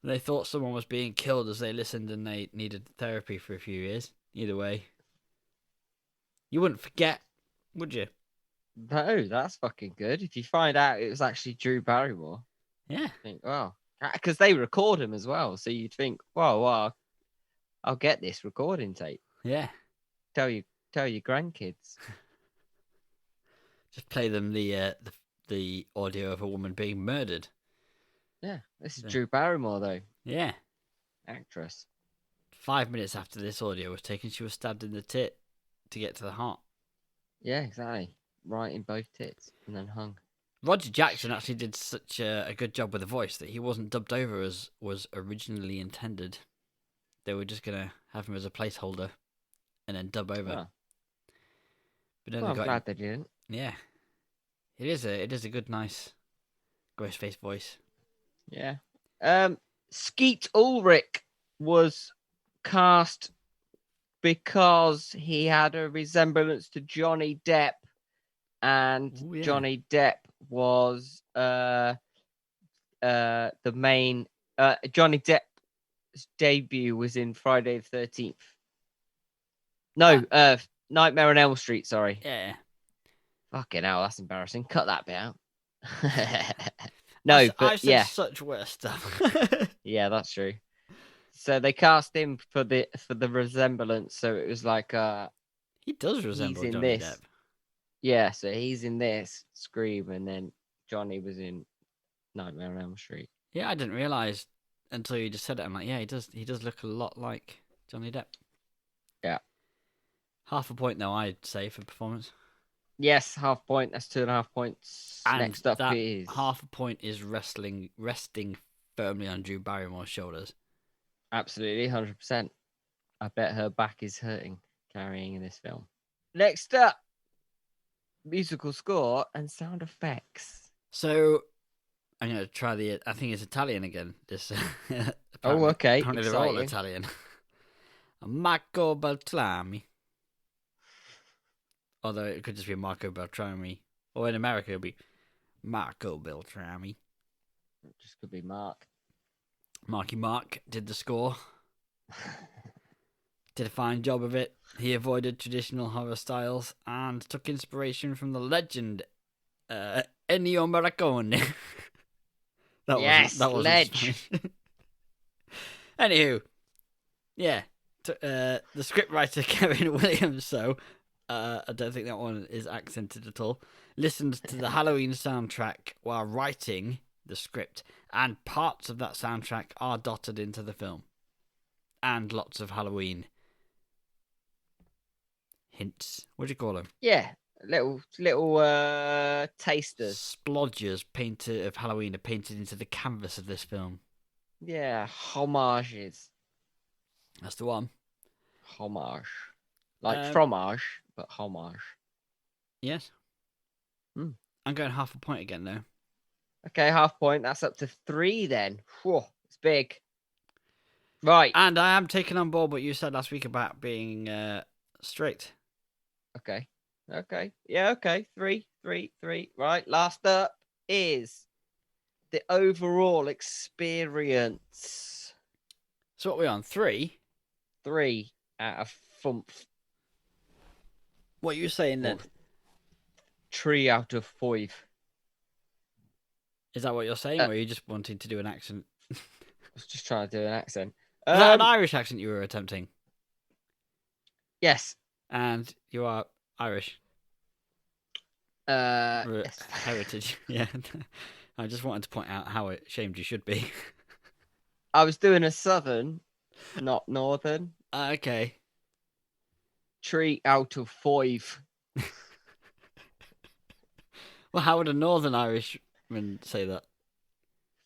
they thought someone was being killed as they listened and they needed therapy for a few years. Either way. You wouldn't forget, would you? No, that's fucking good. If you find out it was actually Drew Barrymore, Yeah. think, well, because they record him as well, so you'd think, well, I'll get this recording tape. Yeah. Tell your grandkids. Just play them the audio of a woman being murdered. Yeah, this is Drew Barrymore though. Yeah. Actress. 5 minutes after this audio was taken, she was stabbed in the tit to get to the heart. Yeah, exactly. Right in both tits and then hung. Roger Jackson actually did such a good job with the voice that he wasn't dubbed over as was originally intended. They were just going to have him as a placeholder and then dub over. Oh. But no, Well, I'm they got glad they didn't. Yeah. It is a good, nice Ghostface voice. Yeah. Skeet Ulrich was cast because he had a resemblance to Johnny Depp, and Johnny Depp was the main. Johnny Depp's debut was in Friday the 13th. No, Nightmare on Elm Street. Sorry. Yeah. Fucking hell, that's embarrassing. Cut that bit out. I've said such worse stuff. Yeah, that's true. So they cast him for the resemblance. So it was like he does resemble in Johnny this. Depp. Yeah, so he's in this Scream, and then Johnny was in Nightmare on Elm Street. Yeah, I didn't realise until you just said it. I'm like, yeah, he does look a lot like Johnny Depp. Yeah. Half a point though, I'd say, for performance. Yes, half point. That's 2.5 points. And Next up that is half a point is resting firmly on Drew Barrymore's shoulders. absolutely 100%. I bet her back is hurting carrying in this film. Next up, musical score and sound effects. So I'm gonna try I think it's Italian again. This. Oh, okay. Apparently they're all Exciting. Italian. Marco Beltrami. Although it could just be Marco Beltrami. Or in America it'd be Marco Beltrami. It just could be Mark. Marky Mark did the score. Did a fine job of it. He avoided traditional horror styles and took inspiration from the legend Ennio Morricone. That wasn't Ledge. Anywho, yeah, the scriptwriter Kevin Williams. So I don't think that one is accented at all. Listened to the Halloween soundtrack while writing the script, and parts of that soundtrack are dotted into the film, and lots of Halloween hints. What do you call them? Yeah, little tasters. Splodgers of Halloween are painted into the canvas of this film. Yeah, homages. That's the one. Homage. Like fromage, but homage. Yes. Hmm. I'm going half a point again though. Okay, half point. That's up to 3 then. Whew, it's big. Right. And I am taking on board what you said last week about being strict. Okay. Yeah, okay. 3. Right. Last up is the overall experience. So what are we on? 3? 3 out of fump. What are you saying then? 3 out of 5. Is that what you're saying, or are you just wanting to do an accent? I was just trying to do an accent. Is that an Irish accent you were attempting? Yes. And you are Irish. Yes. Heritage. Yeah. I just wanted to point out how ashamed you should be. I was doing a southern, not northern. Okay. 3 out of 5. Well, how would a Northern Irishman say that?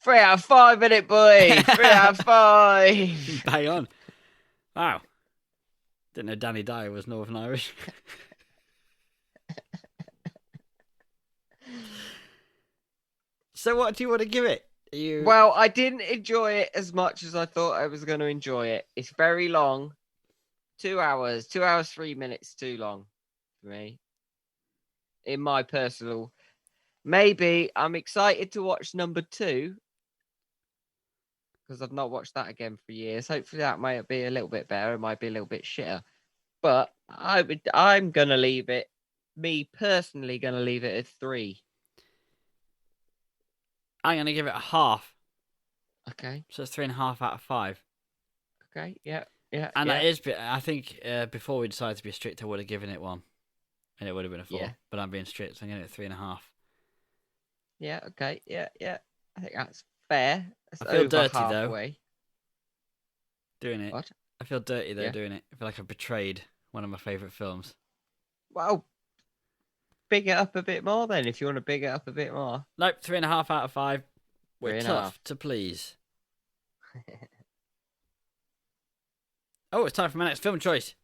3 out of 5 in it, boy. 3 out of 5. Bang on. Wow. Didn't know Danny Dyer was Northern Irish. So what do you want to give it? Well, I didn't enjoy it as much as I thought I was going to enjoy it. It's very long. 2 hours. 2 hours, 3 minutes too long for me. In my personal... Maybe I'm excited to watch number 2. Because I've not watched that again for years. Hopefully that might be a little bit better. It might be a little bit shitter. But I'm going to leave it. Me personally going to leave it at 3. I'm going to give it a half. Okay. So it's 3.5 out of 5. Okay. Yeah. And that is, I think before we decided to be strict, I would have given it 1. And it would have been a 4. Yeah. But I'm being strict, so I'm getting it 3.5. Yeah, okay. Yeah. I think that's fair. That's I feel over dirty, halfway. though. Doing it. What? I feel dirty, though, Yeah. doing it. I feel like I've betrayed one of my favourite films. Well, big it up a bit more then, if you want to big it up a bit more. Nope, 3.5 out of 5. We're 3.5. tough to please. Oh, it's time for my next film choice.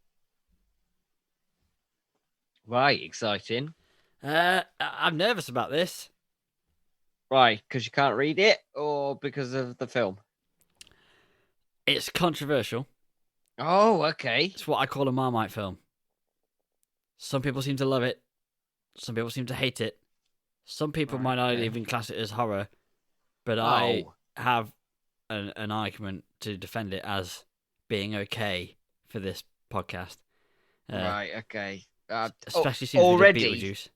Right, exciting. I'm nervous about this. Right, because you can't read it, or because of the film? It's controversial. Oh, okay. It's what I call a Marmite film. Some people seem to love it. Some people seem to hate it. Some people might not even class it as horror. But I have an argument to defend it as being okay for this podcast. Right, okay. Especially since we did Beetlejuice.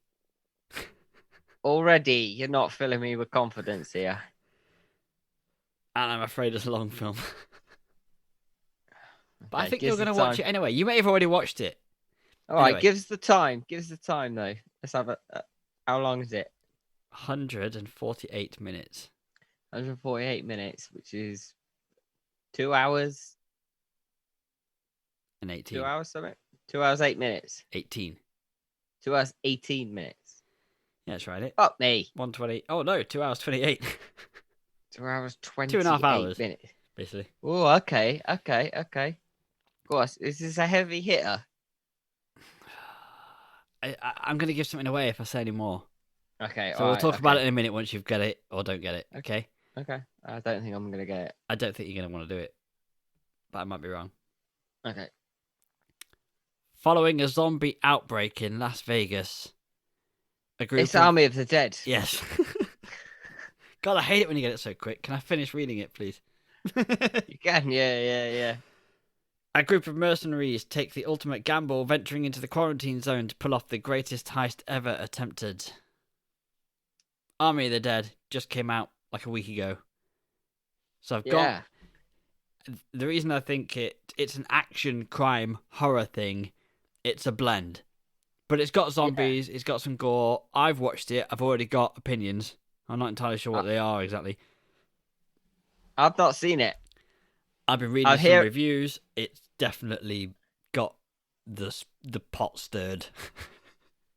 Already, you're not filling me with confidence here. And I'm afraid it's a long film. But I think give you're us the going to watch it time. anyway. You may have already watched it. All right, Anyway. give us the time. Give us the time, though. Let's have a... how long is it? 148 minutes. 148 minutes, which is 2 hours. And 18. 2 hours, something? 2 hours, 8 minutes. 18. 2 hours, 18 minutes. Yeah, that's right. Fuck me. 120. Oh, no, 2 hours, 28. 2 hours, 2.5 hours. minutes. Basically. Oh, okay. Of course, is this a heavy hitter? I'm going to give something away if I say any more. Okay, So we'll talk about it in a minute once you've got it or don't get it, okay? Okay. I don't think I'm going to get it. I don't think you're going to want to do it. But I might be wrong. Okay. Following a zombie outbreak in Las Vegas, a group It's Army of the Dead. Yes. God, I hate it when you get it so quick. Can I finish reading it, please? You can, yeah. A group of mercenaries take the ultimate gamble, venturing into the quarantine zone to pull off the greatest heist ever attempted. Army of the Dead just came out like a week ago. So I've got... The reason I think it's an action, crime, horror thing, it's a blend. But it's got zombies, it's got some gore. I've watched it, I've already got opinions. I'm not entirely sure what they are exactly. I've not seen it. I've been reading some reviews. It's definitely got the pot stirred.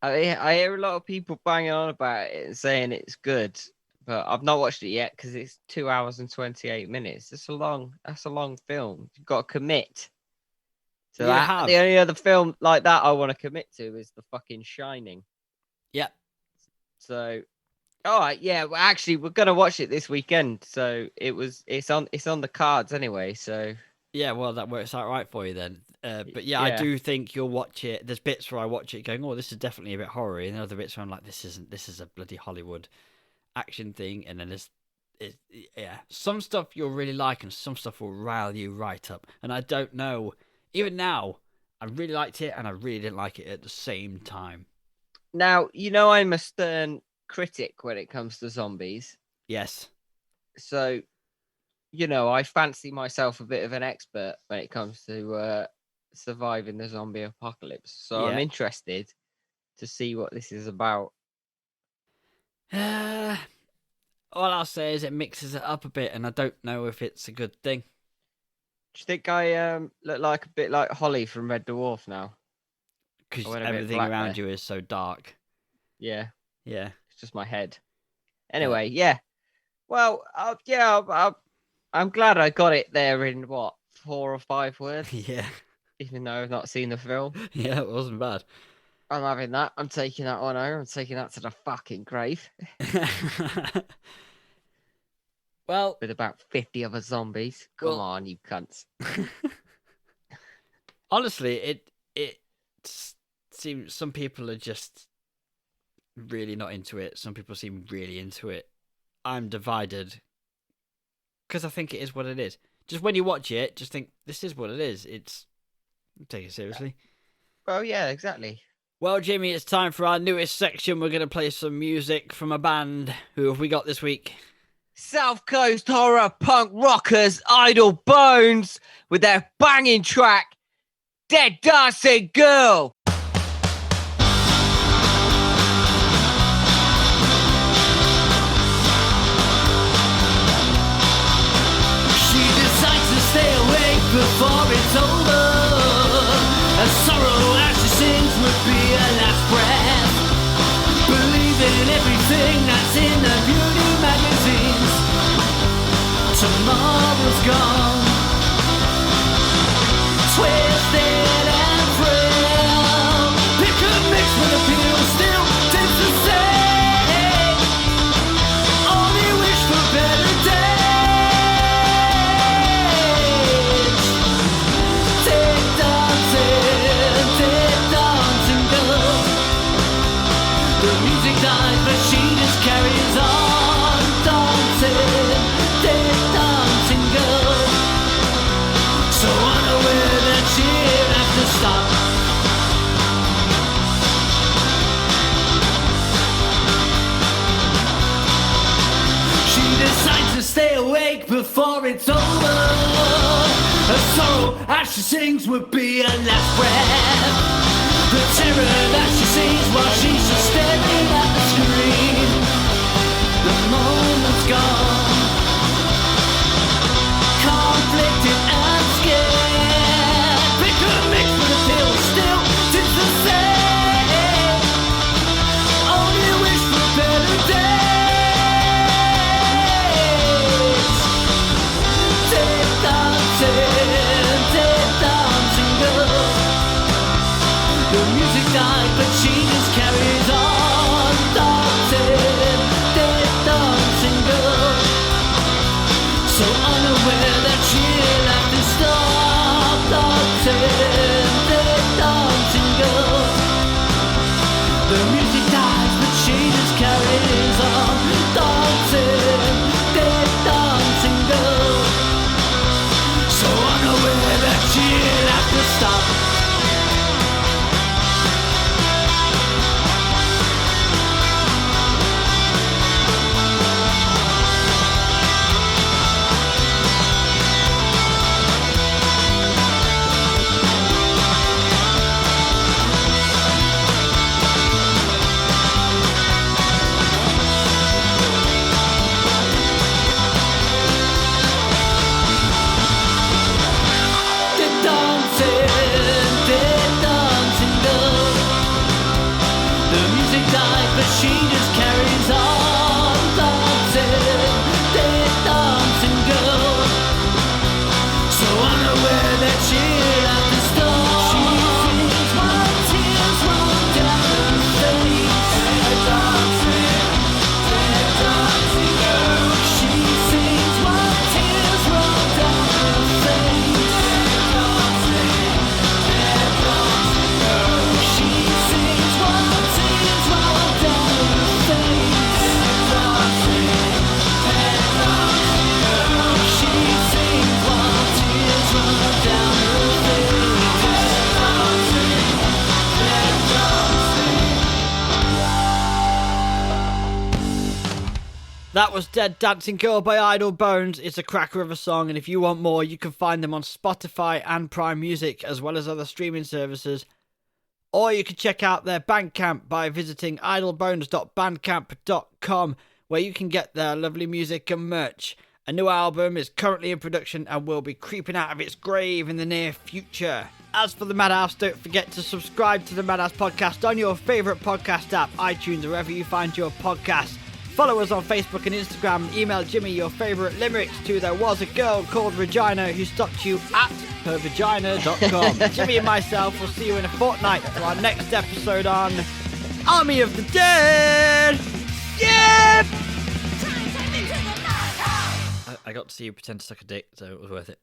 I hear a lot of people banging on about it and saying it's good, but I've not watched it yet because it's 2 hours and 28 minutes. That's a long film. You've got to commit to that. The only other film like that I want to commit to is The fucking Shining. Yep. So, all right, yeah. Well, actually, we're gonna watch it this weekend. So it's on the cards anyway. So yeah, well, that works out right for you then. But yeah, I do think you'll watch it. There's bits where I watch it going, oh, this is definitely a bit horror, and other bits where I'm like, this is a bloody Hollywood action thing. And then some stuff you'll really like, and some stuff will rile you right up. And I don't know. Even now, I really liked it, and I really didn't like it at the same time. Now, I'm a stern critic when it comes to zombies. Yes. So, I fancy myself a bit of an expert when it comes to surviving the zombie apocalypse. So I'm interested to see what this is about. All I'll say is it mixes it up a bit, and I don't know if it's a good thing. Do you think I look like a bit like Holly from Red Dwarf now? Because everything around you is so dark. Yeah. Yeah. It's just my head. Anyway, yeah. Well, I'm glad I got it there in, 4 or 5 words? Yeah. Even though I've not seen the film. Yeah, it wasn't bad. I'm having that. I'm taking that on home. I'm taking that to the fucking grave. Well, with about 50 other zombies. Come on, you cunts. Honestly, it seems some people are just really not into it. Some people seem really into it. I'm divided because I think it is what it is. Just when you watch it, just think this is what it is. Take it seriously. Well, yeah, exactly. Well, Jimmy, it's time for our newest section. We're going to play some music from a band. Who have we got this week? South Coast horror punk rockers Idle Bones with their banging track, Dead Dancing Girl. She decides to stay awake before it's over. A sorrow as she sings would be her last breath. Believing everything that's in the beauty magazines. Tomorrow's gone. Twisted and frail. Pick a mix with a pill, still tastes the same. Only wish for better days. Take dancing girl. The music dies, but she just carries on dancing. Take dancing girl. So unaware that she'll have to stop. She decides to stay awake before it's over. Her sorrow as she sings would be her last breath. The terror that she sees while she's just staring at the screen. The moment's gone. That was Dead Dancing Girl by Idle Bones. It's a cracker of a song, and if you want more, you can find them on Spotify and Prime Music, as well as other streaming services. Or you can check out their Bandcamp by visiting idlebones.bandcamp.com, where you can get their lovely music and merch. A new album is currently in production and will be creeping out of its grave in the near future. As for the Madhouse, don't forget to subscribe to the Madhouse podcast on your favourite podcast app, iTunes, or wherever you find your podcasts. Follow us on Facebook and Instagram, and email Jimmy your favourite limericks to There Was a Girl Called Regina Who Stopped You at hervagina.com. Jimmy and myself will see you in a fortnight for our next episode on Army of the Dead! Yeah! I got to see you pretend to suck a dick, so it was worth it.